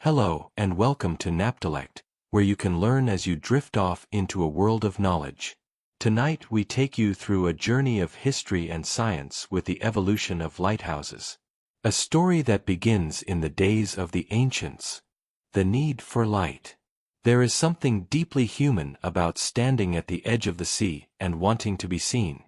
Hello and welcome to Naptellect, where you can learn as you drift off into a world of knowledge. Tonight we take you through a journey of history and science with the evolution of lighthouses. A story that begins in the days of the ancients. The need for light. There is something deeply human about standing at the edge of the sea and wanting to be seen.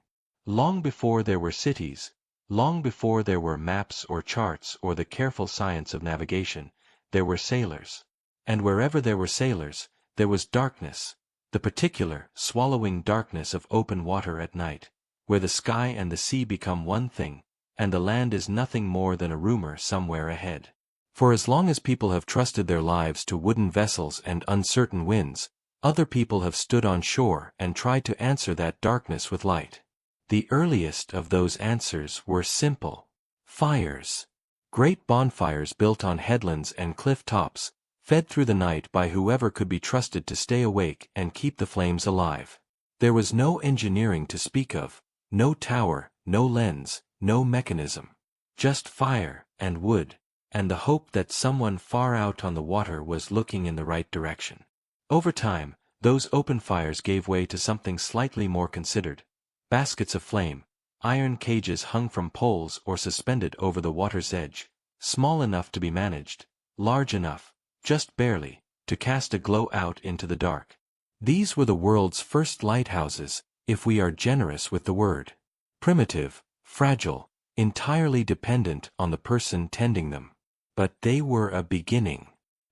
Long before there were cities, long before there were maps or charts or the careful science of navigation, there were sailors. And wherever there were sailors, there was darkness, the particular, swallowing darkness of open water at night, where the sky and the sea become one thing, and the land is nothing more than a rumor somewhere ahead. For as long as people have trusted their lives to wooden vessels and uncertain winds, other people have stood on shore and tried to answer that darkness with light. The earliest of those answers were simple. Fires. Great bonfires built on headlands and cliff tops, fed through the night by whoever could be trusted to stay awake and keep the flames alive. There was no engineering to speak of, no tower, no lens, no mechanism. Just fire, and wood, and the hope that someone far out on the water was looking in the right direction. Over time, those open fires gave way to something slightly more considered. Baskets of flame, iron cages hung from poles or suspended over the water's edge, small enough to be managed, large enough, just barely, to cast a glow out into the dark. These were the world's first lighthouses, if we are generous with the word. Primitive, fragile, entirely dependent on the person tending them. But they were a beginning.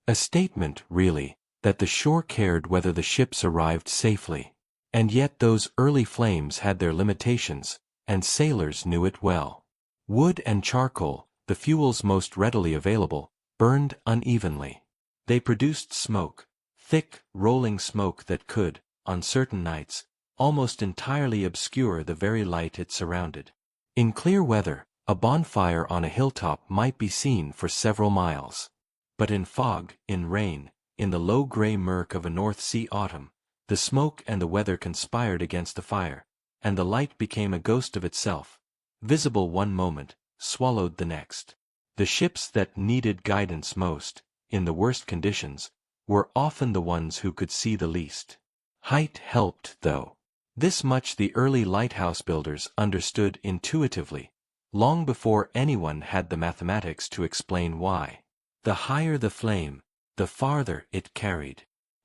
A statement, really, that the shore cared whether the ships arrived safely. And yet those early flames had their limitations, and sailors knew it well. Wood and charcoal, the fuels most readily available, burned unevenly. They produced smoke, thick, rolling smoke that could, on certain nights, almost entirely obscure the very light it surrounded. In clear weather, a bonfire on a hilltop might be seen for several miles. But in fog, in rain, in the low gray murk of a North Sea autumn, the smoke and the weather conspired against the fire, and the light became a ghost of itself, visible one moment, swallowed the next. The ships that needed guidance most, in the worst conditions, were often the ones who could see the least. Height helped, though. This much the early lighthouse builders understood intuitively, long before anyone had the mathematics to explain why. The higher the flame, the farther it carried.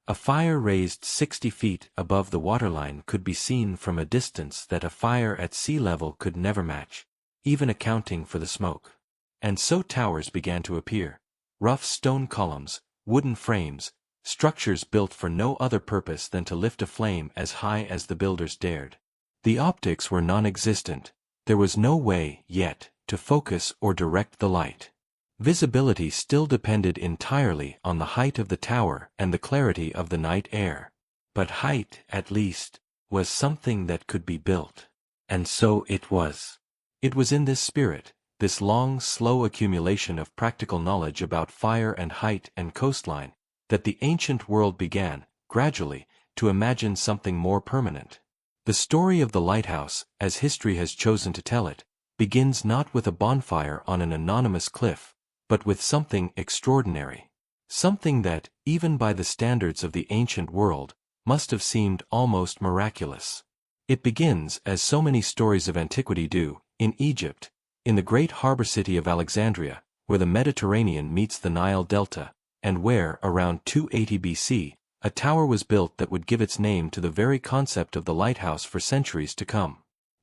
A fire raised 60 feet above the waterline could be seen from a distance that a fire at sea level could never match, even accounting for the smoke. And so towers began to appear. Rough stone columns, wooden frames, structures built for no other purpose than to lift a flame as high as the builders dared. The optics were non-existent. There was no way, yet, to focus or direct the light. Visibility still depended entirely on the height of the tower and the clarity of the night air. But height, at least, was something that could be built. And so it was. It was in this spirit, this long, slow accumulation of practical knowledge about fire and height and coastline, that the ancient world began, gradually, to imagine something more permanent. The story of the lighthouse, as history has chosen to tell it, begins not with a bonfire on an anonymous cliff, but with something extraordinary. Something that, even by the standards of the ancient world, must have seemed almost miraculous. It begins, as so many stories of antiquity do, in Egypt, in the great harbor city of Alexandria, where the Mediterranean meets the Nile Delta, and where, around 280 BC, a tower was built that would give its name to the very concept of the lighthouse for centuries to come.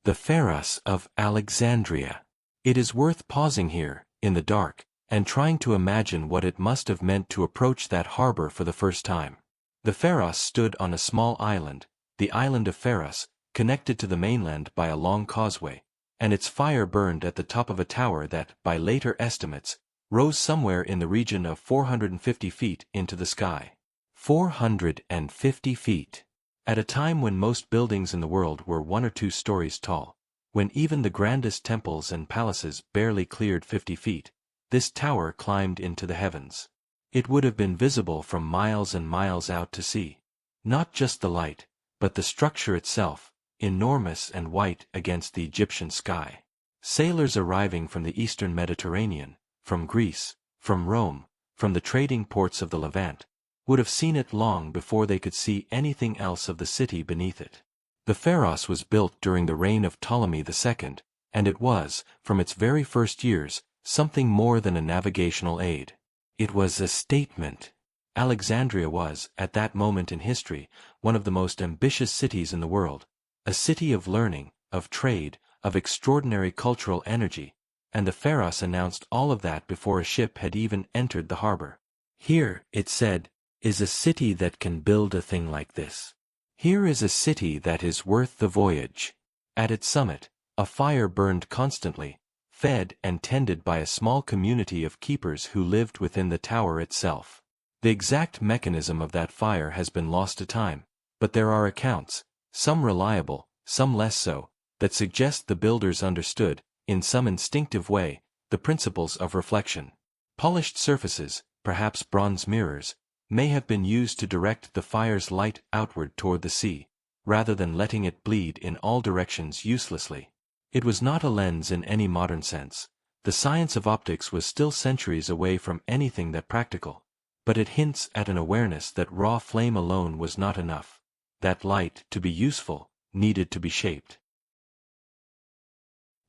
The Pharos of Alexandria. It is worth pausing here, in the dark, and trying to imagine what it must have meant to approach that harbor for the first time. The Pharos stood on a small island, the island of Pharos, connected to the mainland by a long causeway, and its fire burned at the top of a tower that, by later estimates, rose somewhere in the region of 450 feet into the sky. 450 feet. At a time when most buildings in the world were 1 or 2 stories tall, when even the grandest temples and palaces barely cleared 50 feet, this tower climbed into the heavens. It would have been visible from miles and miles out to sea. Not just the light, but the structure itself, enormous and white against the Egyptian sky. Sailors arriving from the eastern Mediterranean, from Greece, from Rome, from the trading ports of the Levant, would have seen it long before they could see anything else of the city beneath it. The Pharos was built during the reign of Ptolemy II, and it was, from its very first years, something more than a navigational aid. It was a statement. Alexandria was, at that moment in history, one of the most ambitious cities in the world, a city of learning, of trade, of extraordinary cultural energy, and the Pharos announced all of that before a ship had even entered the harbor. Here, it said, is a city that can build a thing like this. Here is a city that is worth the voyage. At its summit, a fire burned constantly, fed and tended by a small community of keepers who lived within the tower itself. The exact mechanism of that fire has been lost to time, but there are accounts, some reliable, some less so, that suggest the builders understood, in some instinctive way, the principles of reflection. Polished surfaces, perhaps bronze mirrors, may have been used to direct the fire's light outward toward the sea, rather than letting it bleed in all directions uselessly. It was not a lens in any modern sense. The science of optics was still centuries away from anything that practical, but it hints at an awareness that raw flame alone was not enough. That light, to be useful, needed to be shaped.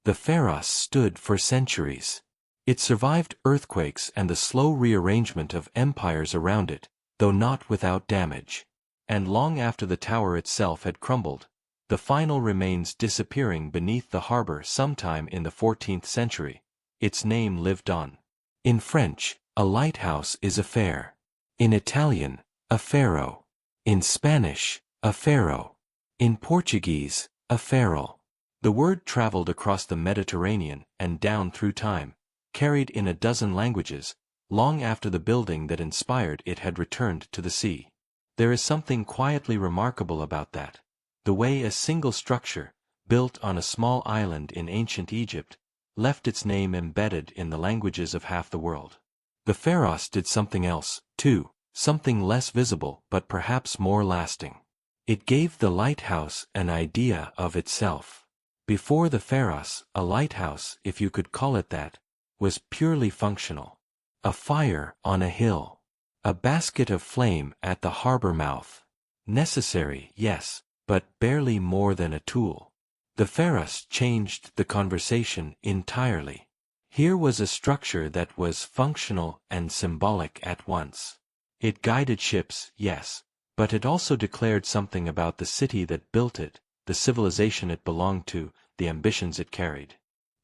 The Pharos stood for centuries. It survived earthquakes and the slow rearrangement of empires around it, though not without damage. And long after the tower itself had crumbled, the final remains disappearing beneath the harbor sometime in the 14th century, its name lived on. In French, a lighthouse is a phare. In Italian, a faro. In Spanish, a faro. In Portuguese, a farol. The word traveled across the Mediterranean and down through time, carried in a dozen languages, long after the building that inspired it had returned to the sea. There is something quietly remarkable about that. The way a single structure, built on a small island in ancient Egypt, left its name embedded in the languages of half the world. The Pharos did something else, too, something less visible but perhaps more lasting. It gave the lighthouse an idea of itself. Before the Pharos, a lighthouse, if you could call it that, was purely functional. A fire on a hill. A basket of flame at the harbor mouth. Necessary, yes, but barely more than a tool. The Pharos changed the conversation entirely. Here was a structure that was functional and symbolic at once. It guided ships, yes, but it also declared something about the city that built it, the civilization it belonged to, the ambitions it carried.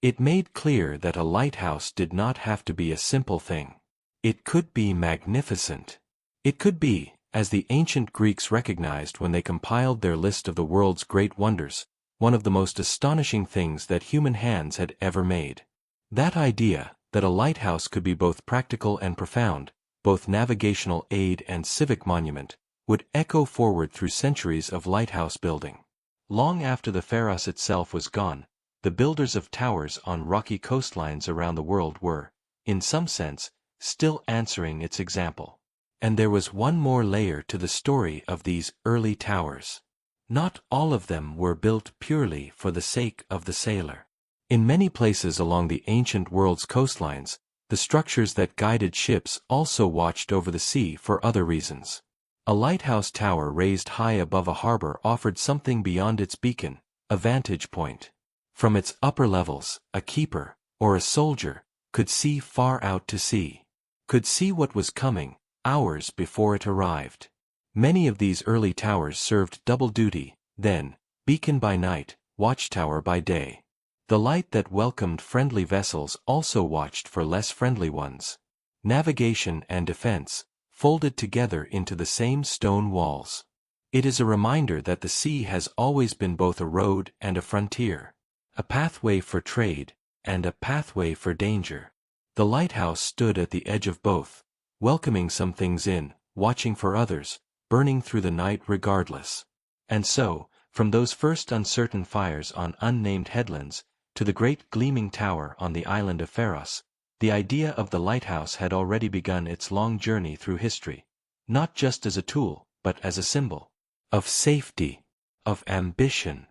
It made clear that a lighthouse did not have to be a simple thing. It could be magnificent. It could be, as the ancient Greeks recognized when they compiled their list of the world's great wonders, one of the most astonishing things that human hands had ever made. That idea, that a lighthouse could be both practical and profound, both navigational aid and civic monument, would echo forward through centuries of lighthouse building. Long after the Pharos itself was gone, the builders of towers on rocky coastlines around the world were, in some sense, still answering its example. And there was one more layer to the story of these early towers. Not all of them were built purely for the sake of the sailor. In many places along the ancient world's coastlines, the structures that guided ships also watched over the sea for other reasons. A lighthouse tower raised high above a harbor offered something beyond its beacon, a vantage point. From its upper levels, a keeper, or a soldier, could see far out to sea. Could see what was coming, hours before it arrived. Many of these early towers served double duty, then, beacon by night, watchtower by day. The light that welcomed friendly vessels also watched for less friendly ones. Navigation and defense, folded together into the same stone walls. It is a reminder that the sea has always been both a road and a frontier, a pathway for trade, and a pathway for danger. The lighthouse stood at the edge of both, welcoming some things in, watching for others, burning through the night regardless. And so, from those first uncertain fires on unnamed headlands, to the great gleaming tower on the island of Pharos, the idea of the lighthouse had already begun its long journey through history, not just as a tool, but as a symbol of safety, of ambition,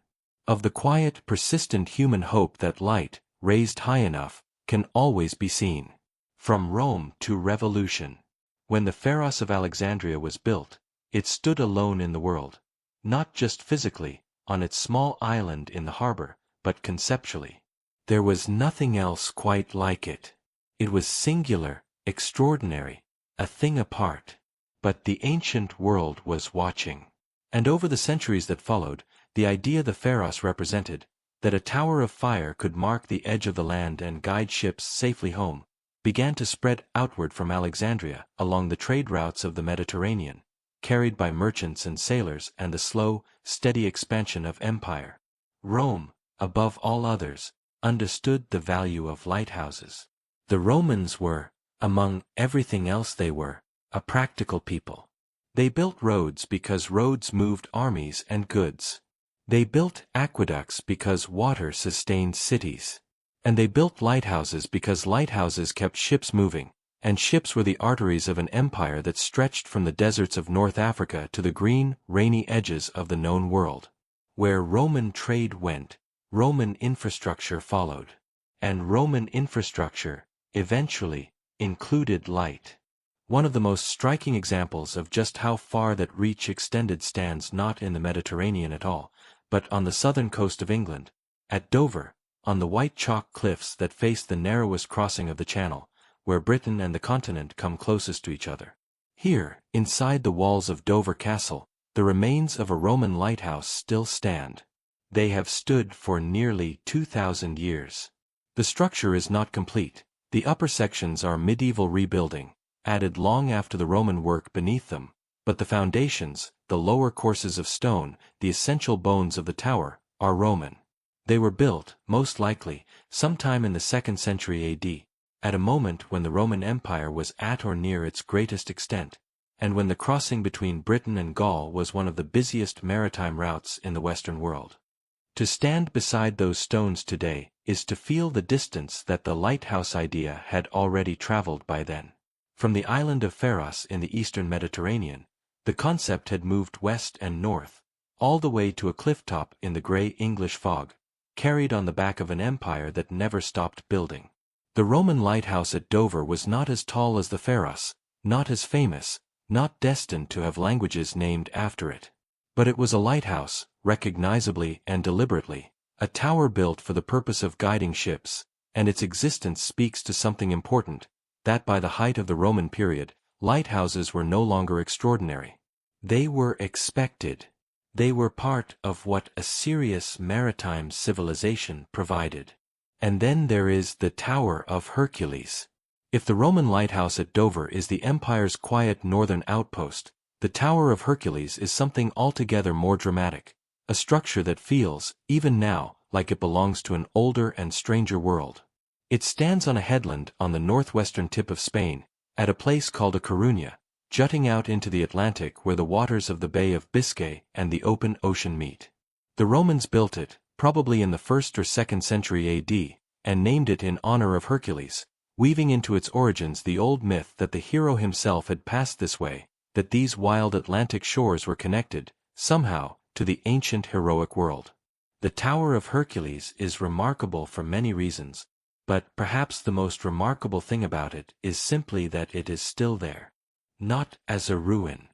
of the quiet, persistent human hope that light, raised high enough, can always be seen. From Rome to Revolution. When the Pharos of Alexandria was built, it stood alone in the world. Not just physically, on its small island in the harbor, but conceptually. There was nothing else quite like it. It was singular, extraordinary, a thing apart. But the ancient world was watching. And over the centuries that followed, the idea the Pharos represented, that a tower of fire could mark the edge of the land and guide ships safely home, began to spread outward from Alexandria along the trade routes of the Mediterranean, carried by merchants and sailors and the slow, steady expansion of empire. Rome, above all others, understood the value of lighthouses. The Romans were, among everything else they were, a practical people. They built roads because roads moved armies and goods. They built aqueducts because water sustained cities. And they built lighthouses because lighthouses kept ships moving, and ships were the arteries of an empire that stretched from the deserts of North Africa to the green, rainy edges of the known world. Where Roman trade went, Roman infrastructure followed. And Roman infrastructure, eventually, included light. One of the most striking examples of just how far that reach extended stands not in the Mediterranean at all, but on the southern coast of England, at Dover, on the white chalk cliffs that face the narrowest crossing of the Channel, where Britain and the continent come closest to each other. Here, inside the walls of Dover Castle, the remains of a Roman lighthouse still stand. They have stood for nearly 2,000 years. The structure is not complete. The upper sections are medieval rebuilding, added long after the Roman work beneath them, but the foundations, the lower courses of stone, the essential bones of the tower, are Roman. They were built, most likely, sometime in the 2nd century AD, at a moment when the Roman Empire was at or near its greatest extent, and when the crossing between Britain and Gaul was one of the busiest maritime routes in the Western world. To stand beside those stones today is to feel the distance that the lighthouse idea had already traveled by then. From the island of Pharos in the eastern Mediterranean, the concept had moved west and north, all the way to a clifftop in the gray English fog, carried on the back of an empire that never stopped building. The Roman lighthouse at Dover was not as tall as the Pharos, not as famous, not destined to have languages named after it. But it was a lighthouse, recognizably and deliberately, a tower built for the purpose of guiding ships, and its existence speaks to something important, that by the height of the Roman period, lighthouses were no longer extraordinary. They were expected. They were part of what a serious maritime civilization provided. And then there is the Tower of Hercules. If the Roman lighthouse at Dover is the empire's quiet northern outpost, the Tower of Hercules is something altogether more dramatic, a structure that feels, even now, like it belongs to an older and stranger world. It stands on a headland on the northwestern tip of Spain, at a place called a Coruña, jutting out into the Atlantic where the waters of the Bay of Biscay and the open ocean meet. The Romans built it, probably in the 1st or 2nd century AD, and named it in honor of Hercules, weaving into its origins the old myth that the hero himself had passed this way, that these wild Atlantic shores were connected, somehow, to the ancient heroic world. The Tower of Hercules is remarkable for many reasons, but perhaps the most remarkable thing about it is simply that it is still there. Not as a ruin.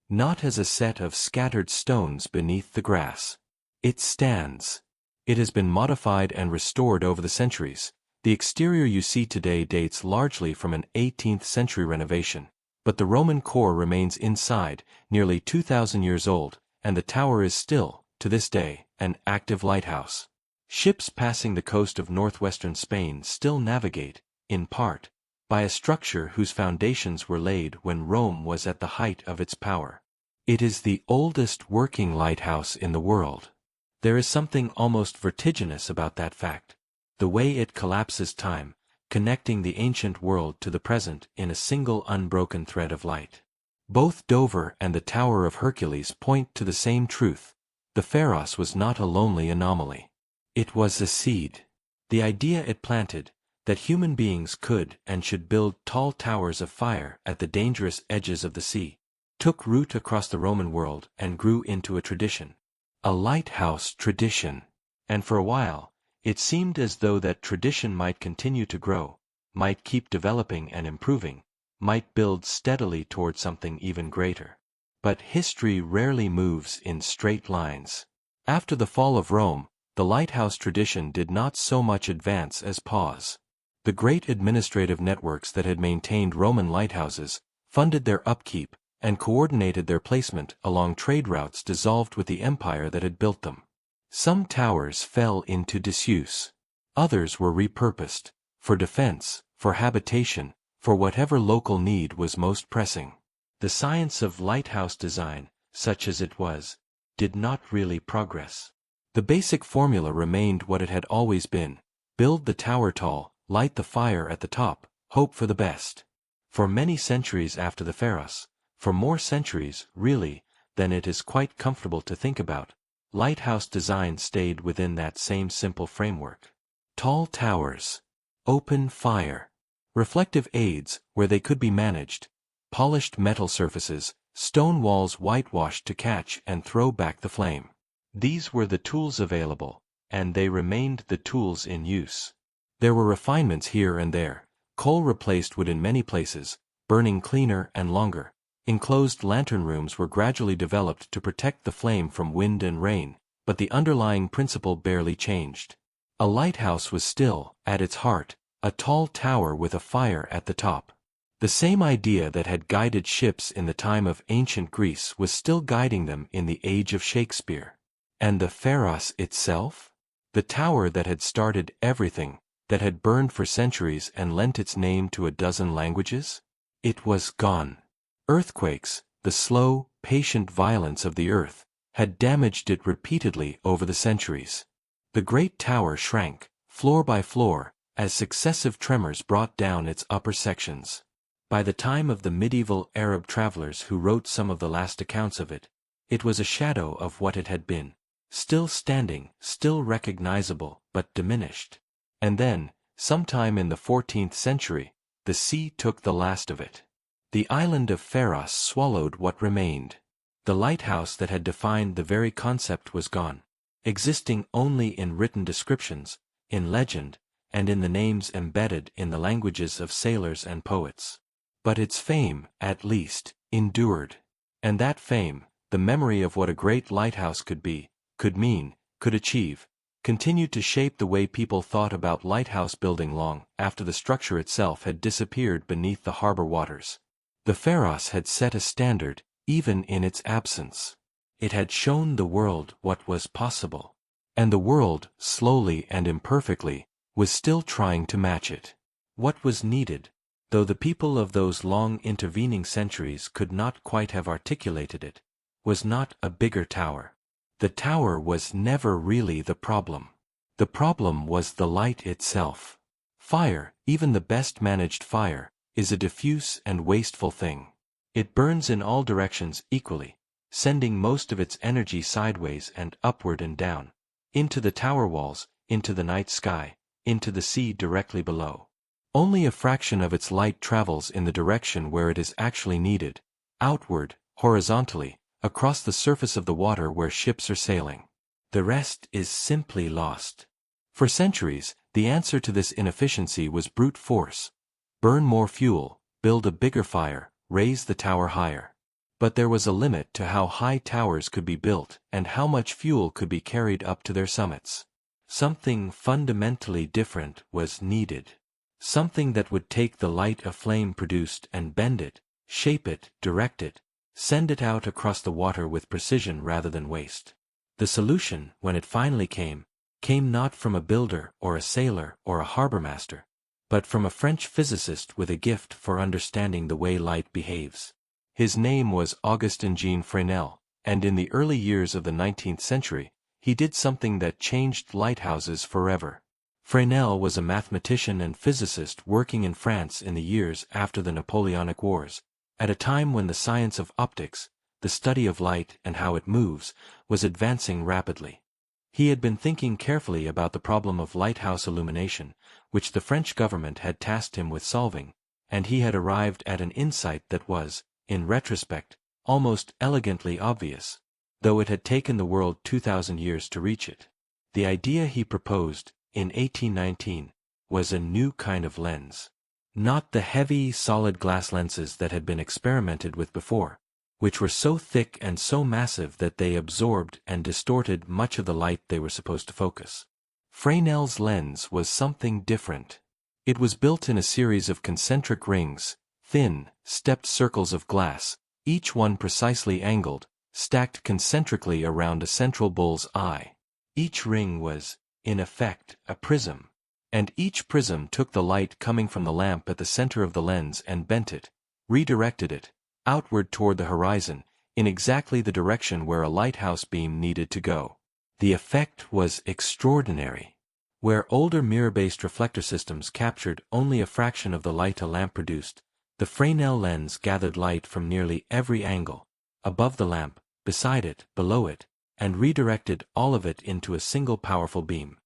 Not as a set of scattered stones beneath the grass. It stands. It has been modified and restored over the centuries. The exterior you see today dates largely from an 18th century renovation, but the Roman core remains inside, nearly 2,000 years old, and the tower is still, to this day, an active lighthouse. Ships passing the coast of northwestern Spain still navigate, in part, by a structure whose foundations were laid when Rome was at the height of its power. It is the oldest working lighthouse in the world. There is something almost vertiginous about that fact, the way it collapses time, connecting the ancient world to the present in a single unbroken thread of light. Both Dover and the Tower of Hercules point to the same truth. The Pharos was not a lonely anomaly. It was a seed. The idea it planted, that human beings could and should build tall towers of fire at the dangerous edges of the sea, took root across the Roman world and grew into a tradition. A lighthouse tradition. And for a while, it seemed as though that tradition might continue to grow, might keep developing and improving, might build steadily toward something even greater. But history rarely moves in straight lines. After the fall of Rome, the lighthouse tradition did not so much advance as pause. The great administrative networks that had maintained Roman lighthouses, funded their upkeep, and coordinated their placement along trade routes dissolved with the empire that had built them. Some towers fell into disuse. Others were repurposed, for defense, for habitation, for whatever local need was most pressing. The science of lighthouse design, such as it was, did not really progress. The basic formula remained what it had always been: build the tower tall, light the fire at the top, hope for the best. For many centuries after the Pharos, for more centuries, really, than it is quite comfortable to think about, lighthouse design stayed within that same simple framework. Tall towers, open fire, reflective aids where they could be managed, polished metal surfaces, stone walls whitewashed to catch and throw back the flame. These were the tools available, and they remained the tools in use. There were refinements here and there. Coal replaced wood in many places, burning cleaner and longer. Enclosed lantern rooms were gradually developed to protect the flame from wind and rain, but the underlying principle barely changed. A lighthouse was still, at its heart, a tall tower with a fire at the top. The same idea that had guided ships in the time of ancient Greece was still guiding them in the age of Shakespeare. And the Pharos itself? The tower that had started everything, that had burned for centuries and lent its name to a dozen languages? It was gone. Earthquakes, the slow, patient violence of the earth, had damaged it repeatedly over the centuries. The great tower shrank, floor by floor, as successive tremors brought down its upper sections. By the time of the medieval Arab travelers who wrote some of the last accounts of it, it was a shadow of what it had been, still standing, still recognizable, but diminished. And then, sometime in the 14th century, the sea took the last of it. The island of Pharos swallowed what remained. The lighthouse that had defined the very concept was gone, existing only in written descriptions, in legend, and in the names embedded in the languages of sailors and poets. But its fame, at least, endured. And that fame, the memory of what a great lighthouse could be, could mean, could achieve, continued to shape the way people thought about lighthouse building long after the structure itself had disappeared beneath the harbor waters. The Pharos had set a standard, even in its absence. It had shown the world what was possible. And the world, slowly and imperfectly, was still trying to match it. What was needed, though the people of those long intervening centuries could not quite have articulated it, was not a bigger tower. The tower was never really the problem. The problem was the light itself. Fire, even the best managed fire, is a diffuse and wasteful thing. It burns in all directions equally, sending most of its energy sideways and upward and down, into the tower walls, into the night sky, into the sea directly below. Only a fraction of its light travels in the direction where it is actually needed, outward, horizontally, across the surface of the water where ships are sailing. The rest is simply lost. For centuries, the answer to this inefficiency was brute force. Burn more fuel, build a bigger fire, raise the tower higher. But there was a limit to how high towers could be built and how much fuel could be carried up to their summits. Something fundamentally different was needed. Something that would take the light a flame produced and bend it, shape it, direct it, send it out across the water with precision rather than waste. The solution, when it finally came not from a builder or a sailor or a harbor master, but from a French physicist with a gift for understanding the way light behaves. His name was Augustin-Jean Fresnel, and in the early years of the 19th century, he did something that changed lighthouses forever. Fresnel was a mathematician and physicist working in France in the years after the Napoleonic Wars, at a time when the science of optics, the study of light and how it moves, was advancing rapidly. He had been thinking carefully about the problem of lighthouse illumination, which the French government had tasked him with solving, and he had arrived at an insight that was, in retrospect, almost elegantly obvious, though it had taken the world 2,000 years to reach it. The idea he proposed, in 1819, was a new kind of lens. Not the heavy, solid glass lenses that had been experimented with before, which were so thick and so massive that they absorbed and distorted much of the light they were supposed to focus. Fresnel's lens was something different. It was built in a series of concentric rings, thin, stepped circles of glass, each one precisely angled, stacked concentrically around a central bull's eye. Each ring was, in effect, a prism, and each prism took the light coming from the lamp at the center of the lens and bent it, redirected it, outward toward the horizon, in exactly the direction where a lighthouse beam needed to go. The effect was extraordinary. Where older mirror-based reflector systems captured only a fraction of the light a lamp produced, the Fresnel lens gathered light from nearly every angle, above the lamp, beside it, below it, and redirected all of it into a single powerful beam.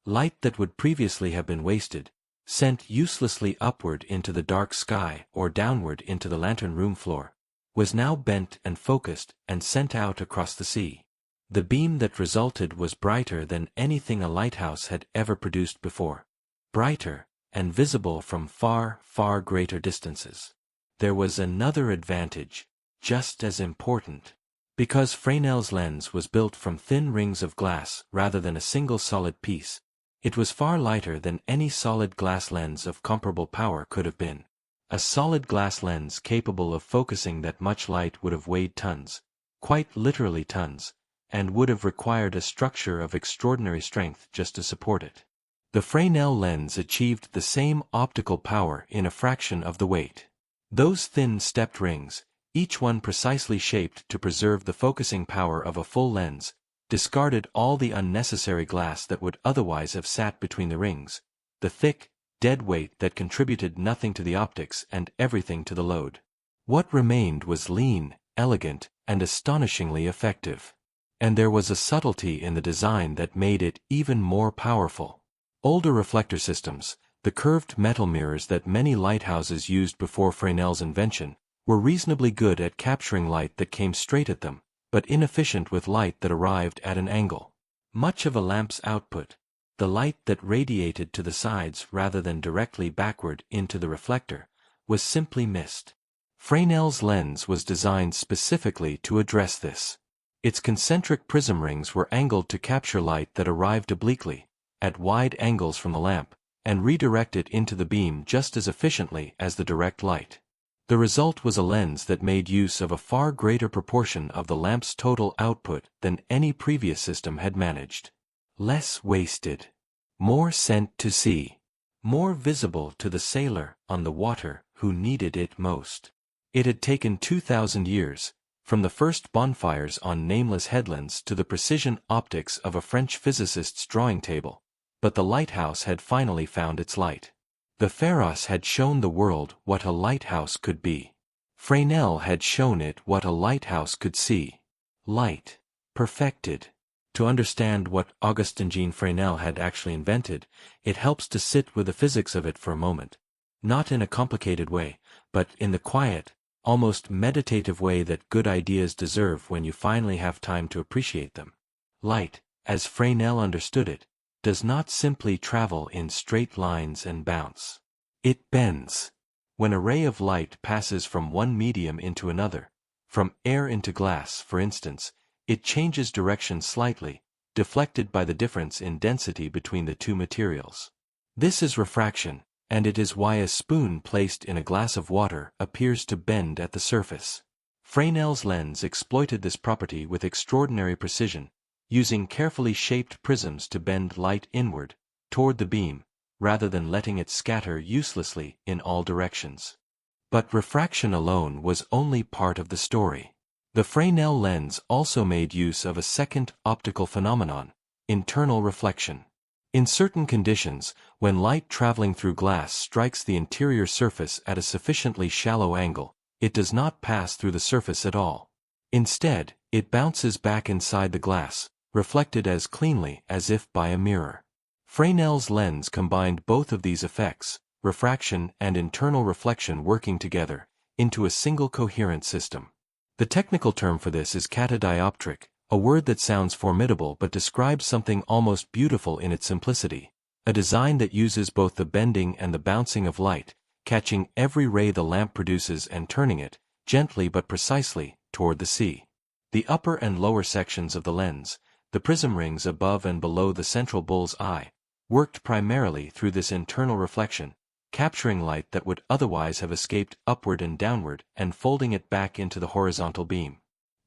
Light that would previously have been wasted, sent uselessly upward into the dark sky or downward into the lantern room floor, was now bent and focused and sent out across the sea. The beam that resulted was brighter than anything a lighthouse had ever produced before. Brighter, and visible from far, far greater distances. There was another advantage, just as important. Because Fresnel's lens was built from thin rings of glass rather than a single solid piece, it was far lighter than any solid glass lens of comparable power could have been. A solid glass lens capable of focusing that much light would have weighed tons, quite literally tons, and would have required a structure of extraordinary strength just to support it. The Fresnel lens achieved the same optical power in a fraction of the weight. Those thin stepped rings, each one precisely shaped to preserve the focusing power of a full lens, discarded all the unnecessary glass that would otherwise have sat between the rings, the thick, dead weight that contributed nothing to the optics and everything to the load. What remained was lean, elegant, and astonishingly effective. And there was a subtlety in the design that made it even more powerful. Older reflector systems, the curved metal mirrors that many lighthouses used before Fresnel's invention, were reasonably good at capturing light that came straight at them, but inefficient with light that arrived at an angle. Much of a lamp's output, the light that radiated to the sides rather than directly backward into the reflector, was simply missed. Fresnel's lens was designed specifically to address this. Its concentric prism rings were angled to capture light that arrived obliquely, at wide angles from the lamp, and redirect it into the beam just as efficiently as the direct light. The result was a lens that made use of a far greater proportion of the lamp's total output than any previous system had managed. Less wasted. More sent to sea. More visible to the sailor on the water who needed it most. It had taken 2,000 years, from the first bonfires on nameless headlands to the precision optics of a French physicist's drawing table, but the lighthouse had finally found its light. The Pharos had shown the world what a lighthouse could be. Fresnel had shown it what a lighthouse could see. Light. Perfected. To understand what Augustin-Jean Fresnel had actually invented, it helps to sit with the physics of it for a moment. Not in a complicated way, but in the quiet, almost meditative way that good ideas deserve when you finally have time to appreciate them. Light, as Fresnel understood it, does not simply travel in straight lines and bounce. It bends. When a ray of light passes from one medium into another, from air into glass, for instance, it changes direction slightly, deflected by the difference in density between the two materials. This is refraction, and it is why a spoon placed in a glass of water appears to bend at the surface. Fresnel's lens exploited this property with extraordinary precision, using carefully shaped prisms to bend light inward, toward the beam, rather than letting it scatter uselessly in all directions. But refraction alone was only part of the story. The Fresnel lens also made use of a second optical phenomenon, internal reflection. In certain conditions, when light traveling through glass strikes the interior surface at a sufficiently shallow angle, it does not pass through the surface at all. Instead, it bounces back inside the glass, reflected as cleanly as if by a mirror. Fresnel's lens combined both of these effects, refraction and internal reflection working together, into a single coherent system. The technical term for this is catadioptric, a word that sounds formidable but describes something almost beautiful in its simplicity, a design that uses both the bending and the bouncing of light, catching every ray the lamp produces and turning it, gently but precisely, toward the sea. The upper and lower sections of the lens, the prism rings above and below the central bull's eye, worked primarily through this internal reflection, capturing light that would otherwise have escaped upward and downward and folding it back into the horizontal beam.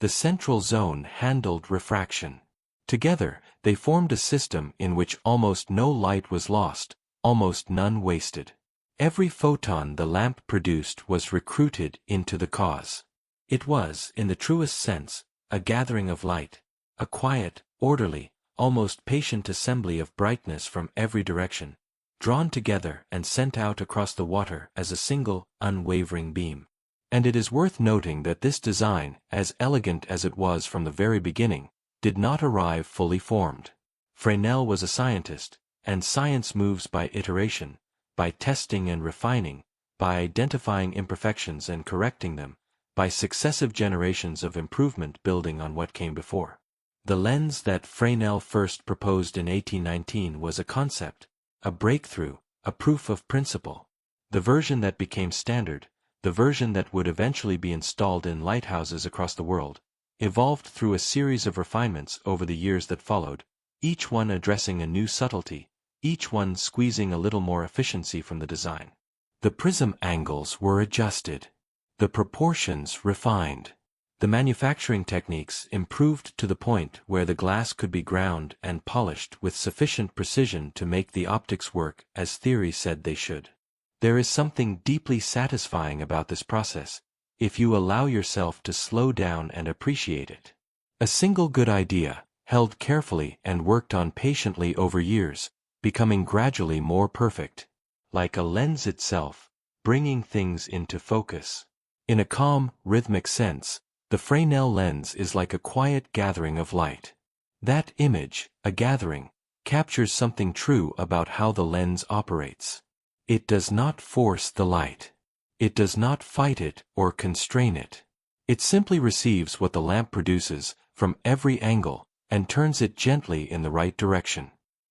The central zone handled refraction. Together, they formed a system in which almost no light was lost, almost none wasted. Every photon the lamp produced was recruited into the cause. It was, in the truest sense, a gathering of light, a quiet, orderly, almost patient assembly of brightness from every direction, drawn together and sent out across the water as a single, unwavering beam. And it is worth noting that this design, as elegant as it was from the very beginning, did not arrive fully formed. Fresnel was a scientist, and science moves by iteration, by testing and refining, by identifying imperfections and correcting them, by successive generations of improvement building on what came before. The lens that Fresnel first proposed in 1819 was a concept, a breakthrough, a proof of principle. The version that became standard, the version that would eventually be installed in lighthouses across the world, evolved through a series of refinements over the years that followed, each one addressing a new subtlety, each one squeezing a little more efficiency from the design. The prism angles were adjusted, the proportions refined, the manufacturing techniques improved to the point where the glass could be ground and polished with sufficient precision to make the optics work as theory said they should. There is something deeply satisfying about this process, if you allow yourself to slow down and appreciate it. A single good idea, held carefully and worked on patiently over years, becoming gradually more perfect, like a lens itself, bringing things into focus. In a calm, rhythmic sense, the Fresnel lens is like a quiet gathering of light. That image, a gathering, captures something true about how the lens operates. It does not force the light. It does not fight it or constrain it. It simply receives what the lamp produces, from every angle, and turns it gently in the right direction.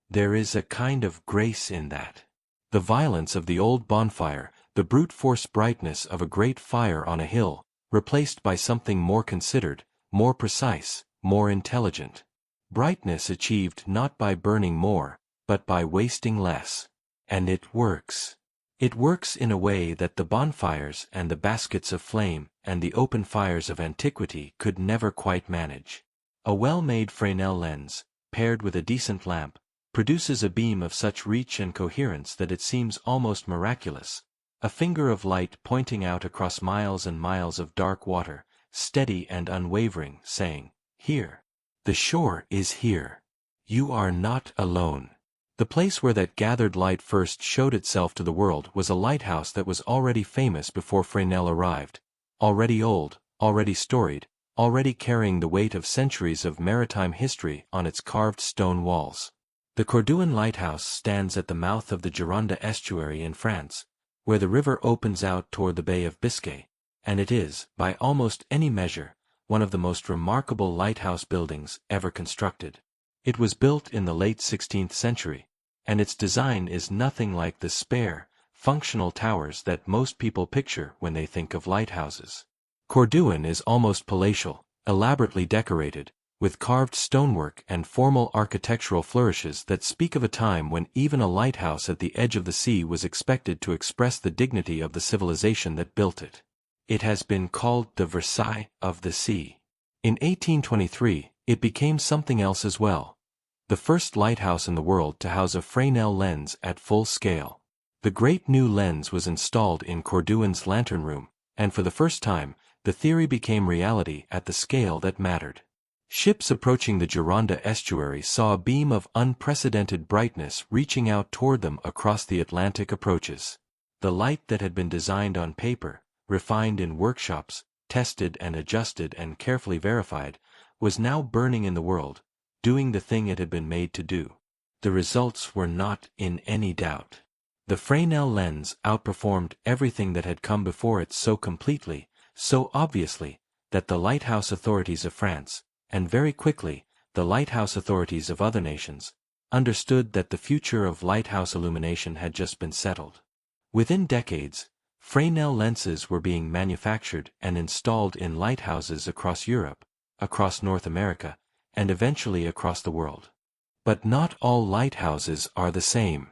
There is a kind of grace in that. The violence of the old bonfire, the brute force brightness of a great fire on a hill, replaced by something more considered, more precise, more intelligent. Brightness achieved not by burning more, but by wasting less. And it works. It works in a way that the bonfires and the baskets of flame and the open fires of antiquity could never quite manage. A well-made Fresnel lens, paired with a decent lamp, produces a beam of such reach and coherence that it seems almost miraculous. A finger of light pointing out across miles and miles of dark water, steady and unwavering, saying, "Here. The shore is here. You are not alone." The place where that gathered light first showed itself to the world was a lighthouse that was already famous before Fresnel arrived, already old, already storied, already carrying the weight of centuries of maritime history on its carved stone walls. The Cordouen Lighthouse stands at the mouth of the Gironde estuary in France, where the river opens out toward the Bay of Biscay, and it is, by almost any measure, one of the most remarkable lighthouse buildings ever constructed. It was built in the late 16th century, and its design is nothing like the spare, functional towers that most people picture when they think of lighthouses. Cordouen is almost palatial, elaborately decorated, with carved stonework and formal architectural flourishes that speak of a time when even a lighthouse at the edge of the sea was expected to express the dignity of the civilization that built it. It has been called the Versailles of the sea. In 1823, it became something else as well. The first lighthouse in the world to house a Fresnel lens at full scale. The great new lens was installed in Cordouen's lantern room, and for the first time, the theory became reality at the scale that mattered. Ships approaching the Gironde estuary saw a beam of unprecedented brightness reaching out toward them across the Atlantic approaches. The light that had been designed on paper, refined in workshops, tested and adjusted and carefully verified, was now burning in the world, doing the thing it had been made to do. The results were not in any doubt. The Fresnel lens outperformed everything that had come before it so completely, so obviously, that the lighthouse authorities of France, and very quickly, the lighthouse authorities of other nations, understood that the future of lighthouse illumination had just been settled. Within decades, Fresnel lenses were being manufactured and installed in lighthouses across Europe, across North America, and eventually across the world. But not all lighthouses are the same.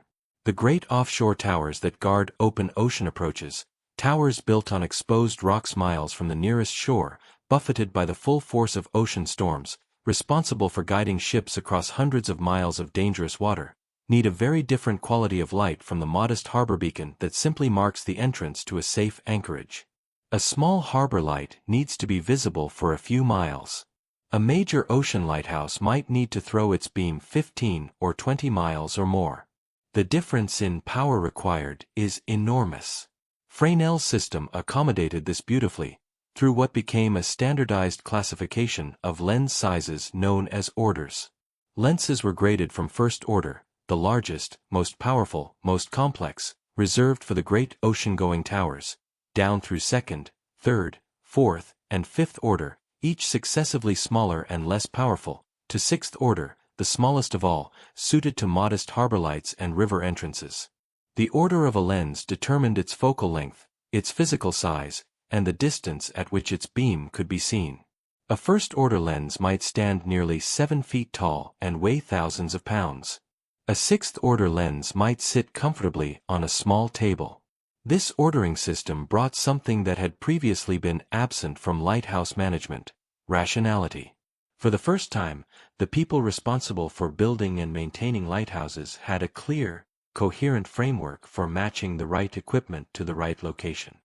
The great offshore towers that guard open ocean approaches, towers built on exposed rocks miles from the nearest shore, buffeted by the full force of ocean storms, responsible for guiding ships across hundreds of miles of dangerous water, need a very different quality of light from the modest harbor beacon that simply marks the entrance to a safe anchorage. A small harbor light needs to be visible for a few miles. A major ocean lighthouse might need to throw its beam 15 or 20 miles or more. The difference in power required is enormous. Fresnel's system accommodated this beautifully, through what became a standardized classification of lens sizes known as orders. Lenses were graded from first order, the largest, most powerful, most complex, reserved for the great ocean-going towers, down through second, third, fourth, and fifth order, each successively smaller and less powerful, to sixth order, the smallest of all, suited to modest harbor lights and river entrances. The order of a lens determined its focal length, its physical size, and the distance at which its beam could be seen. A first-order lens might stand nearly 7 feet tall and weigh thousands of pounds. A sixth-order lens might sit comfortably on a small table. This ordering system brought something that had previously been absent from lighthouse management: rationality. For the first time, the people responsible for building and maintaining lighthouses had a clear, coherent framework for matching the right equipment to the right location.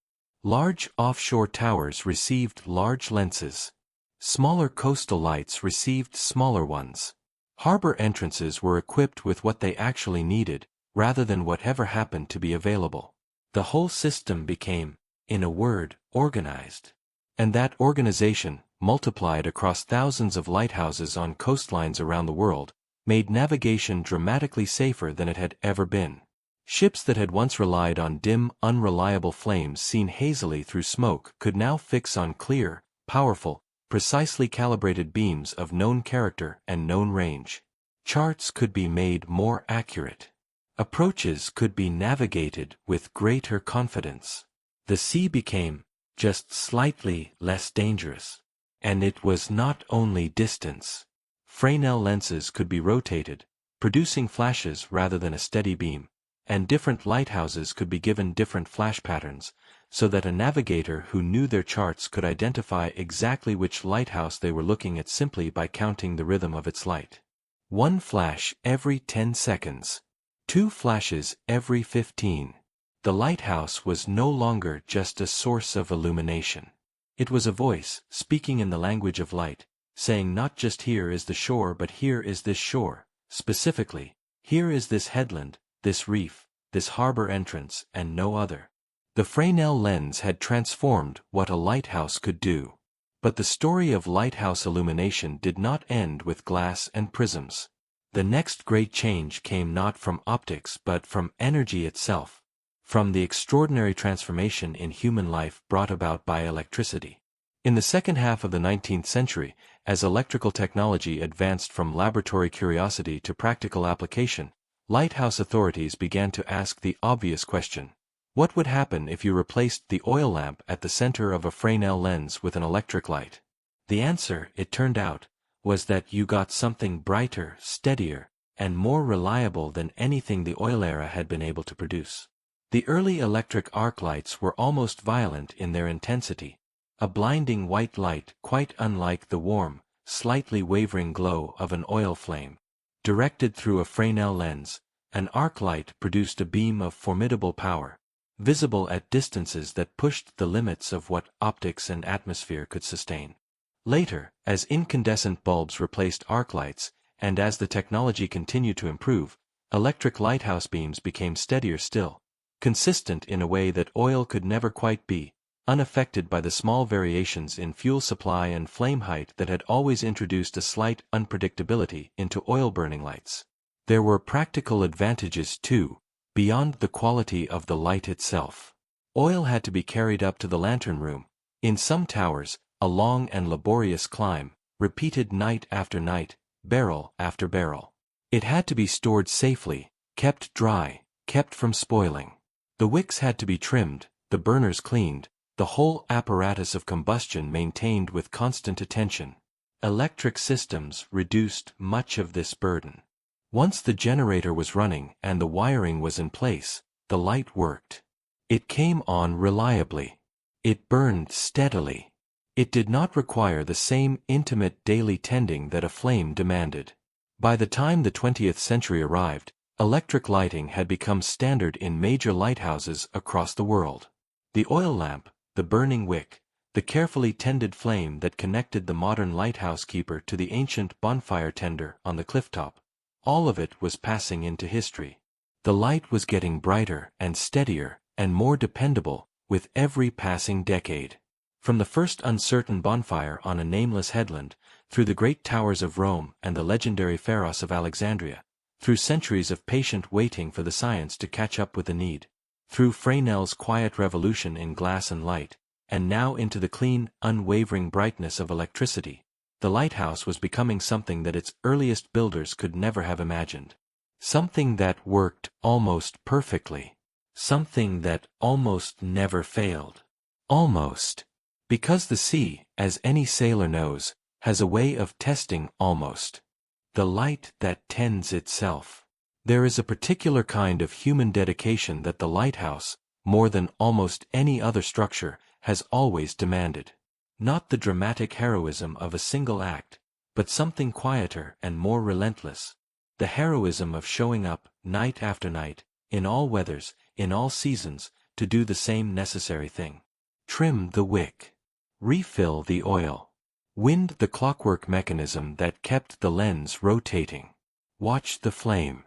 Large offshore towers received large lenses. Smaller coastal lights received smaller ones. Harbor entrances were equipped with what they actually needed, rather than whatever happened to be available. The whole system became, in a word, organized. And that organization, multiplied across thousands of lighthouses on coastlines around the world, made navigation dramatically safer than it had ever been. Ships that had once relied on dim, unreliable flames seen hazily through smoke could now fix on clear, powerful, precisely calibrated beams of known character and known range. Charts could be made more accurate. Approaches could be navigated with greater confidence. The sea became just slightly less dangerous. And it was not only distance. Fresnel lenses could be rotated, producing flashes rather than a steady beam, and different lighthouses could be given different flash patterns, so that a navigator who knew their charts could identify exactly which lighthouse they were looking at simply by counting the rhythm of its light. 1 flash every 10 seconds. 2 flashes every 15. The lighthouse was no longer just a source of illumination. It was a voice, speaking in the language of light, saying not just here is the shore but here is this shore, specifically, here is this headland, this reef, this harbor entrance, and no other. The Fresnel lens had transformed what a lighthouse could do. But the story of lighthouse illumination did not end with glass and prisms. The next great change came not from optics but from energy itself, from the extraordinary transformation in human life brought about by electricity. In the second half of the 19th century, as electrical technology advanced from laboratory curiosity to practical application, lighthouse authorities began to ask the obvious question: what would happen if you replaced the oil lamp at the center of a Fresnel lens with an electric light? The answer, it turned out, was that you got something brighter, steadier, and more reliable than anything the oil era had been able to produce. The early electric arc lights were almost violent in their intensity, a blinding white light quite unlike the warm, slightly wavering glow of an oil flame. Directed through a Fresnel lens, an arc light produced a beam of formidable power, visible at distances that pushed the limits of what optics and atmosphere could sustain. Later, as incandescent bulbs replaced arc lights, and as the technology continued to improve, electric lighthouse beams became steadier still, consistent in a way that oil could never quite be, unaffected by the small variations in fuel supply and flame height that had always introduced a slight unpredictability into oil-burning lights. There were practical advantages too, beyond the quality of the light itself. Oil had to be carried up to the lantern room. In some towers, a long and laborious climb, repeated night after night, barrel after barrel. It had to be stored safely, kept dry, kept from spoiling. The wicks had to be trimmed, the burners cleaned, the whole apparatus of combustion maintained with constant attention. Electric systems reduced much of this burden. Once the generator was running and the wiring was in place, the light worked. It came on reliably. It burned steadily. It did not require the same intimate daily tending that a flame demanded. By the time the 20th century arrived, electric lighting had become standard in major lighthouses across the world. The oil lamp, the burning wick, the carefully tended flame that connected the modern lighthouse keeper to the ancient bonfire tender on the clifftop, all of it was passing into history. The light was getting brighter and steadier and more dependable with every passing decade. From the first uncertain bonfire on a nameless headland, through the great towers of Rome and the legendary Pharos of Alexandria, through centuries of patient waiting for the science to catch up with the need, through Fresnel's quiet revolution in glass and light, and now into the clean, unwavering brightness of electricity, the lighthouse was becoming something that its earliest builders could never have imagined. Something that worked almost perfectly. Something that almost never failed. Almost. Because the sea, as any sailor knows, has a way of testing almost. The light that tends itself. There is a particular kind of human dedication that the lighthouse, more than almost any other structure, has always demanded. Not the dramatic heroism of a single act, but something quieter and more relentless. The heroism of showing up, night after night, in all weathers, in all seasons, to do the same necessary thing. Trim the wick. Refill the oil. Wind the clockwork mechanism that kept the lens rotating. Watch the flame.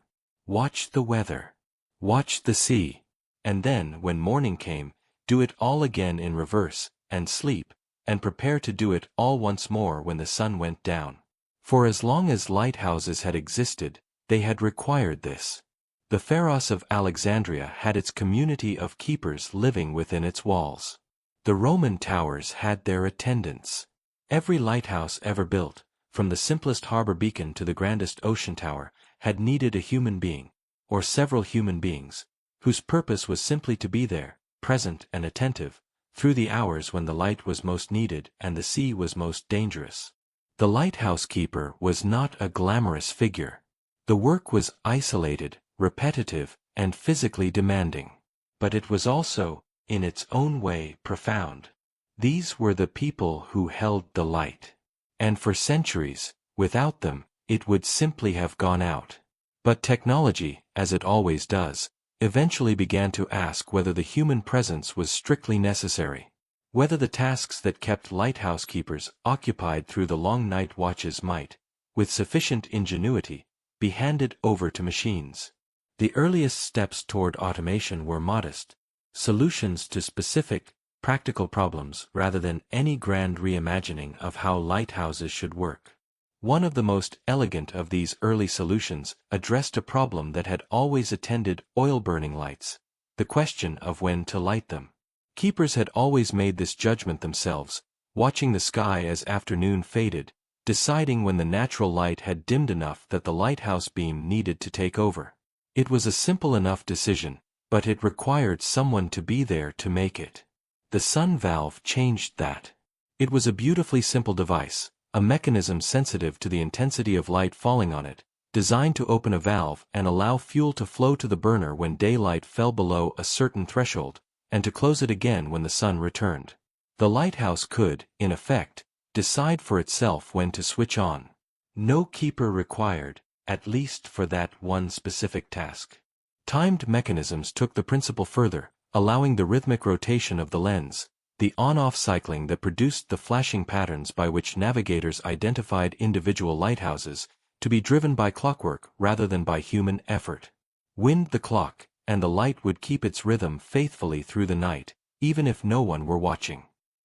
Watch the weather. Watch the sea. And then, when morning came, do it all again in reverse, and sleep, and prepare to do it all once more when the sun went down. For as long as lighthouses had existed, they had required this. The Pharos of Alexandria had its community of keepers living within its walls. The Roman towers had their attendants. Every lighthouse ever built, from the simplest harbor beacon to the grandest ocean tower, had needed a human being, or several human beings, whose purpose was simply to be there, present and attentive, through the hours when the light was most needed and the sea was most dangerous. The lighthouse keeper was not a glamorous figure. The work was isolated, repetitive, and physically demanding. But it was also, in its own way, profound. These were the people who held the light. And for centuries, without them, it would simply have gone out. But technology, as it always does, eventually began to ask whether the human presence was strictly necessary. Whether the tasks that kept lighthouse keepers occupied through the long night watches might, with sufficient ingenuity, be handed over to machines. The earliest steps toward automation were modest, solutions to specific, practical problems rather than any grand reimagining of how lighthouses should work. One of the most elegant of these early solutions addressed a problem that had always attended oil-burning lights, the question of when to light them. Keepers had always made this judgment themselves, watching the sky as afternoon faded, deciding when the natural light had dimmed enough that the lighthouse beam needed to take over. It was a simple enough decision, but it required someone to be there to make it. The sun valve changed that. It was a beautifully simple device, a mechanism sensitive to the intensity of light falling on it, designed to open a valve and allow fuel to flow to the burner when daylight fell below a certain threshold, and to close it again when the sun returned. The lighthouse could, in effect, decide for itself when to switch on. No keeper required, at least for that one specific task. Timed mechanisms took the principle further, allowing the rhythmic rotation of the lens, the on-off cycling that produced the flashing patterns by which navigators identified individual lighthouses, to be driven by clockwork rather than by human effort. Wind the clock, and the light would keep its rhythm faithfully through the night, even if no one were watching.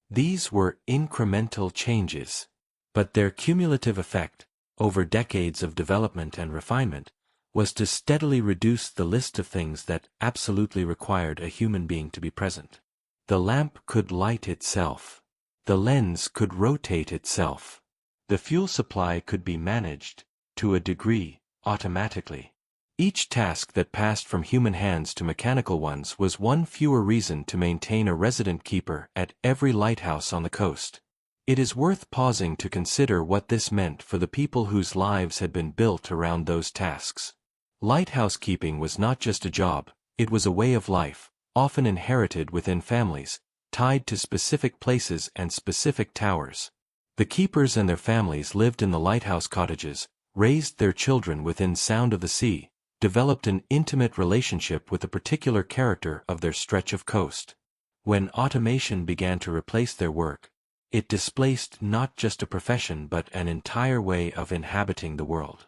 These were incremental changes. But their cumulative effect, over decades of development and refinement, was to steadily reduce the list of things that absolutely required a human being to be present. The lamp could light itself. The lens could rotate itself. The fuel supply could be managed, to a degree, automatically. Each task that passed from human hands to mechanical ones was one fewer reason to maintain a resident keeper at every lighthouse on the coast. It is worth pausing to consider what this meant for the people whose lives had been built around those tasks. Lighthouse keeping was not just a job, it was a way of life, often inherited within families, tied to specific places and specific towers. The keepers and their families lived in the lighthouse cottages, raised their children within sound of the sea, developed an intimate relationship with the particular character of their stretch of coast. When automation began to replace their work, it displaced not just a profession but an entire way of inhabiting the world.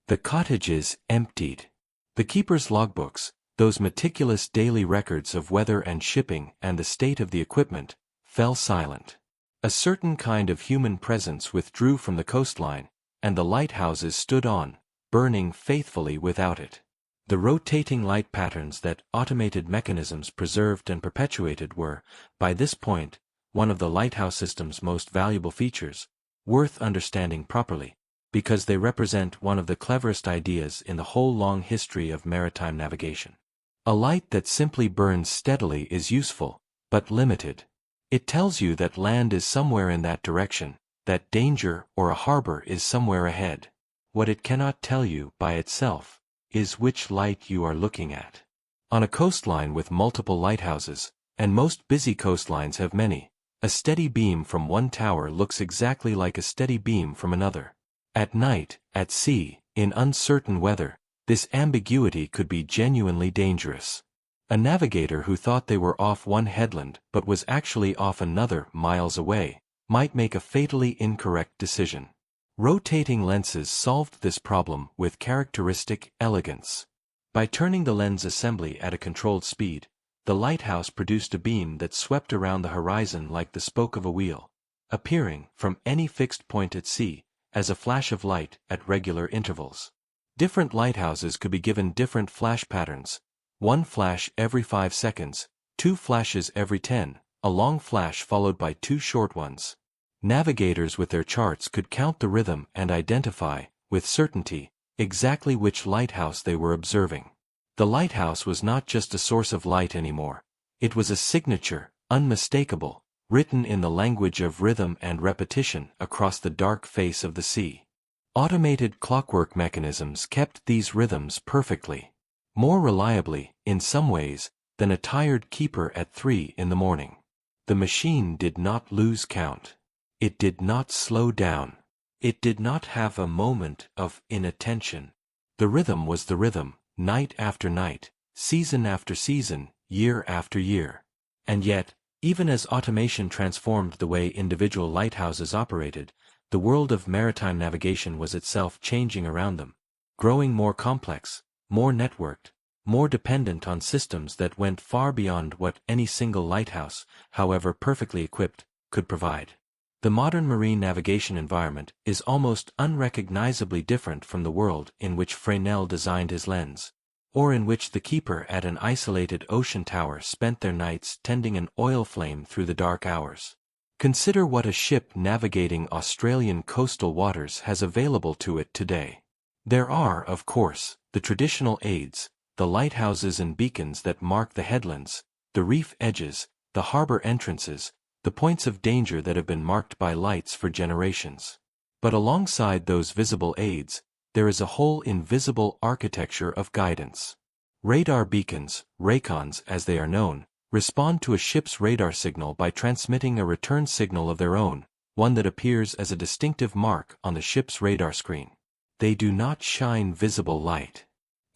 The cottages emptied. The keepers' logbooks, those meticulous daily records of weather and shipping and the state of the equipment, fell silent. A certain kind of human presence withdrew from the coastline, and the lighthouses stood on, burning faithfully without it. The rotating light patterns that automated mechanisms preserved and perpetuated were, by this point, one of the lighthouse system's most valuable features, worth understanding properly, because they represent one of the cleverest ideas in the whole long history of maritime navigation. A light that simply burns steadily is useful, but limited. It tells you that land is somewhere in that direction, that danger or a harbor is somewhere ahead. What it cannot tell you by itself is which light you are looking at. On a coastline with multiple lighthouses, and most busy coastlines have many, a steady beam from one tower looks exactly like a steady beam from another. At night, at sea, in uncertain weather, this ambiguity could be genuinely dangerous. A navigator who thought they were off one headland but was actually off another miles away might make a fatally incorrect decision. Rotating lenses solved this problem with characteristic elegance. By turning the lens assembly at a controlled speed, the lighthouse produced a beam that swept around the horizon like the spoke of a wheel, appearing, from any fixed point at sea, as a flash of light at regular intervals. Different lighthouses could be given different flash patterns: one flash every 5 seconds, 2 flashes every 10, a long flash followed by 2 short ones. Navigators with their charts could count the rhythm and identify, with certainty, exactly which lighthouse they were observing. The lighthouse was not just a source of light anymore. It was a signature, unmistakable, written in the language of rhythm and repetition across the dark face of the sea. Automated clockwork mechanisms kept these rhythms perfectly, more reliably, in some ways, than a tired keeper at 3 in the morning. The machine did not lose count. It did not slow down. It did not have a moment of inattention. The rhythm was the rhythm, night after night, season after season, year after year. And yet, even as automation transformed the way individual lighthouses operated, the world of maritime navigation was itself changing around them, growing more complex, more networked, more dependent on systems that went far beyond what any single lighthouse, however perfectly equipped, could provide. The modern marine navigation environment is almost unrecognizably different from the world in which Fresnel designed his lens, or in which the keeper at an isolated ocean tower spent their nights tending an oil flame through the dark hours. Consider what a ship navigating Australian coastal waters has available to it today. There are, of course, the traditional aids, the lighthouses and beacons that mark the headlands, the reef edges, the harbor entrances, the points of danger that have been marked by lights for generations. But alongside those visible aids, there is a whole invisible architecture of guidance. Radar beacons, raycons as they are known, respond to a ship's radar signal by transmitting a return signal of their own, one that appears as a distinctive mark on the ship's radar screen. They do not shine visible light.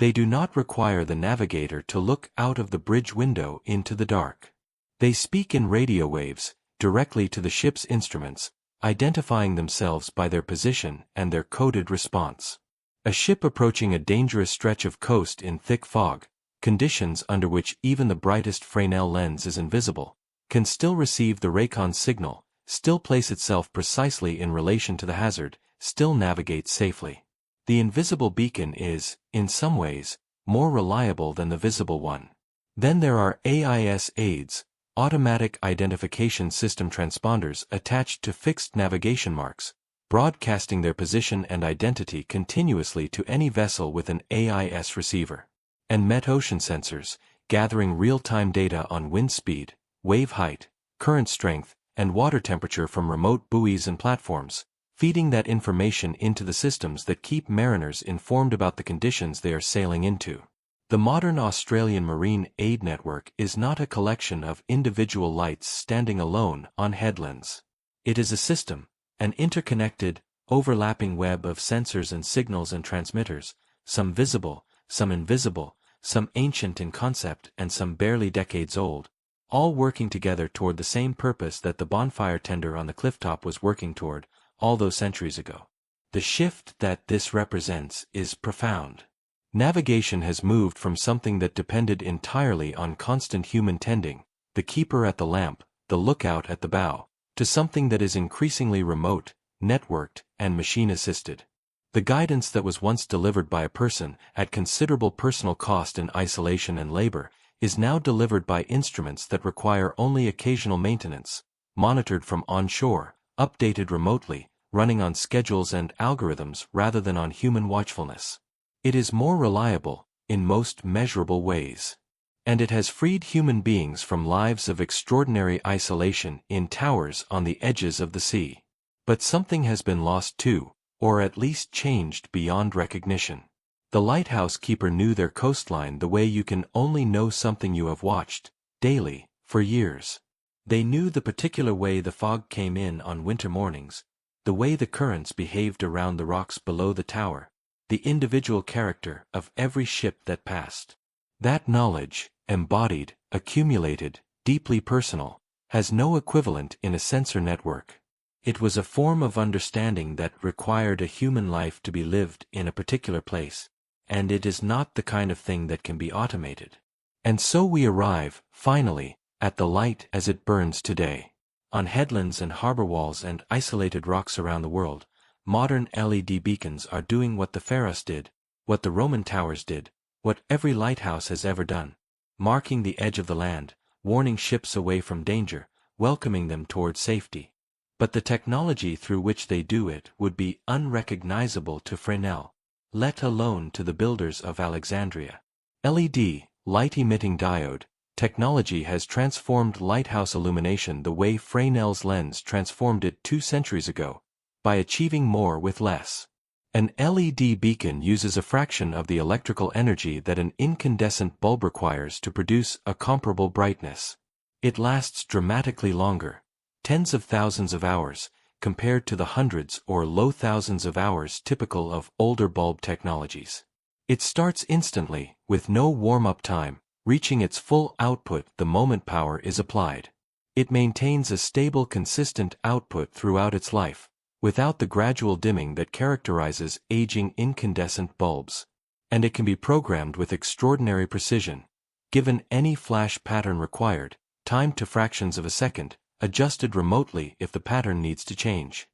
They do not require the navigator to look out of the bridge window into the dark. They speak in radio waves, directly to the ship's instruments, identifying themselves by their position and their coded response. A ship approaching a dangerous stretch of coast in thick fog, conditions under which even the brightest Fresnel lens is invisible, can still receive the raycon signal, still place itself precisely in relation to the hazard, still navigate safely. The invisible beacon is, in some ways, more reliable than the visible one. Then there are AIS aids, automatic identification system transponders attached to fixed navigation marks, broadcasting their position and identity continuously to any vessel with an AIS receiver. And met-ocean sensors, gathering real-time data on wind speed, wave height, current strength, and water temperature from remote buoys and platforms, feeding that information into the systems that keep mariners informed about the conditions they are sailing into. The modern Australian Marine Aid Network is not a collection of individual lights standing alone on headlands. It is a system, an interconnected, overlapping web of sensors and signals and transmitters, some visible, some invisible, some ancient in concept and some barely decades old, all working together toward the same purpose that the bonfire tender on the clifftop was working toward all those centuries ago. The shift that this represents is profound. Navigation has moved from something that depended entirely on constant human tending, the keeper at the lamp, the lookout at the bow, to something that is increasingly remote, networked, and machine-assisted. The guidance that was once delivered by a person, at considerable personal cost in isolation and labor, is now delivered by instruments that require only occasional maintenance, monitored from onshore, updated remotely, running on schedules and algorithms rather than on human watchfulness. It is more reliable, in most measurable ways. And it has freed human beings from lives of extraordinary isolation in towers on the edges of the sea. But something has been lost too, or at least changed beyond recognition. The lighthouse keeper knew their coastline the way you can only know something you have watched, daily, for years. They knew the particular way the fog came in on winter mornings, the way the currents behaved around the rocks below the tower, the individual character of every ship that passed. That knowledge, embodied, accumulated, deeply personal, has no equivalent in a sensor network. It was a form of understanding that required a human life to be lived in a particular place, and it is not the kind of thing that can be automated. And so we arrive, finally, at the light as it burns today. On headlands and harbor walls and isolated rocks around the world, modern LED beacons are doing what the Pharos did, what the Roman towers did, what every lighthouse has ever done, marking the edge of the land, warning ships away from danger, welcoming them toward safety. But the technology through which they do it would be unrecognizable to Fresnel, let alone to the builders of Alexandria. LED, light-emitting diode, technology has transformed lighthouse illumination the way Fresnel's lens transformed it 2 centuries ago, by achieving more with less. An LED beacon uses a fraction of the electrical energy that an incandescent bulb requires to produce a comparable brightness. It lasts dramatically longer, tens of thousands of hours, compared to the hundreds or low thousands of hours typical of older bulb technologies. It starts instantly, with no warm-up time, reaching its full output the moment power is applied. It maintains a stable, consistent output throughout its life, without the gradual dimming that characterizes aging incandescent bulbs. And it can be programmed with extraordinary precision, given any flash pattern required, timed to fractions of a second, adjusted remotely if the pattern needs to change.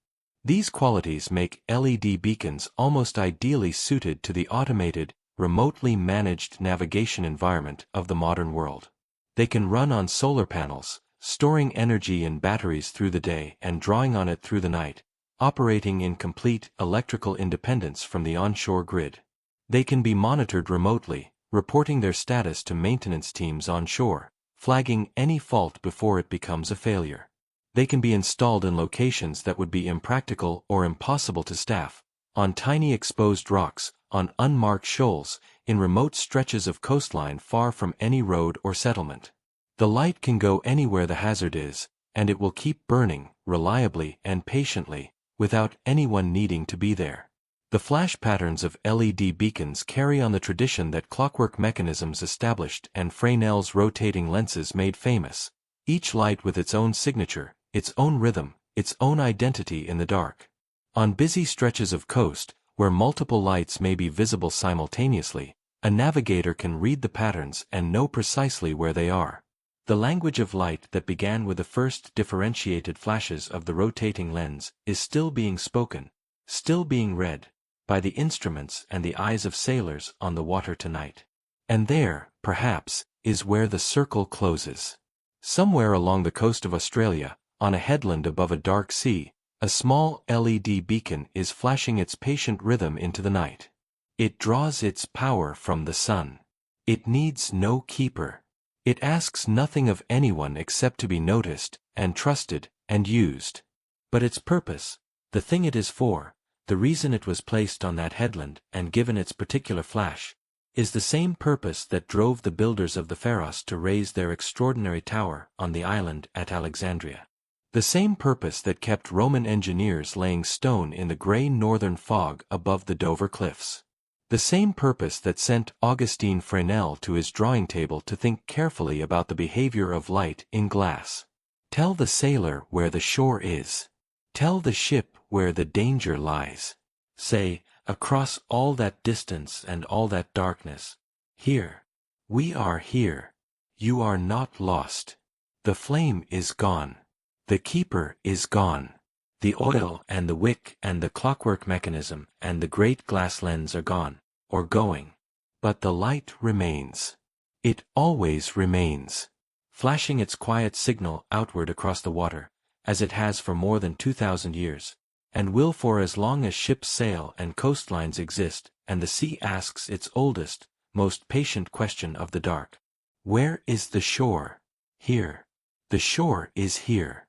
These qualities make LED beacons almost ideally suited to the automated, remotely managed navigation environment of the modern world. They can run on solar panels, storing energy in batteries through the day and drawing on it through the night, operating in complete electrical independence from the onshore grid. They can be monitored remotely, reporting their status to maintenance teams onshore, flagging any fault before it becomes a failure. They can be installed in locations that would be impractical or impossible to staff, on tiny exposed rocks, on unmarked shoals, in remote stretches of coastline far from any road or settlement. The light can go anywhere the hazard is, and it will keep burning, reliably and patiently, without anyone needing to be there. The flash patterns of LED beacons carry on the tradition that clockwork mechanisms established and Fresnel's rotating lenses made famous, each light with its own signature, its own rhythm, its own identity in the dark. On busy stretches of coast, where multiple lights may be visible simultaneously, a navigator can read the patterns and know precisely where they are. The language of light that began with the first differentiated flashes of the rotating lens is still being spoken, still being read, by the instruments and the eyes of sailors on the water tonight. And there, perhaps, is where the circle closes. Somewhere along the coast of Australia, on a headland above a dark sea, A small LED beacon is flashing its patient rhythm into the night. It draws its power from the sun. It needs no keeper. It asks nothing of anyone except to be noticed, and trusted, and used. But its purpose, the thing it is for, the reason it was placed on that headland and given its particular flash, is the same purpose that drove the builders of the Pharos to raise their extraordinary tower on the island at Alexandria. The same purpose that kept Roman engineers laying stone in the grey northern fog above the Dover cliffs. The same purpose that sent Augustine Fresnel to his drawing table to think carefully about the behavior of light in glass. Tell the sailor where the shore is. Tell the ship where the danger lies. Say, across all that distance and all that darkness, here. We are here. You are not lost. The flame is gone. The keeper is gone. The oil and the wick and the clockwork mechanism and the great glass lens are gone, or going. But the light remains. It always remains, flashing its quiet signal outward across the water, as it has for more than 2,000 years, and will for as long as ships sail and coastlines exist, and the sea asks its oldest, most patient question of the dark. Where is the shore? Here. The shore is here.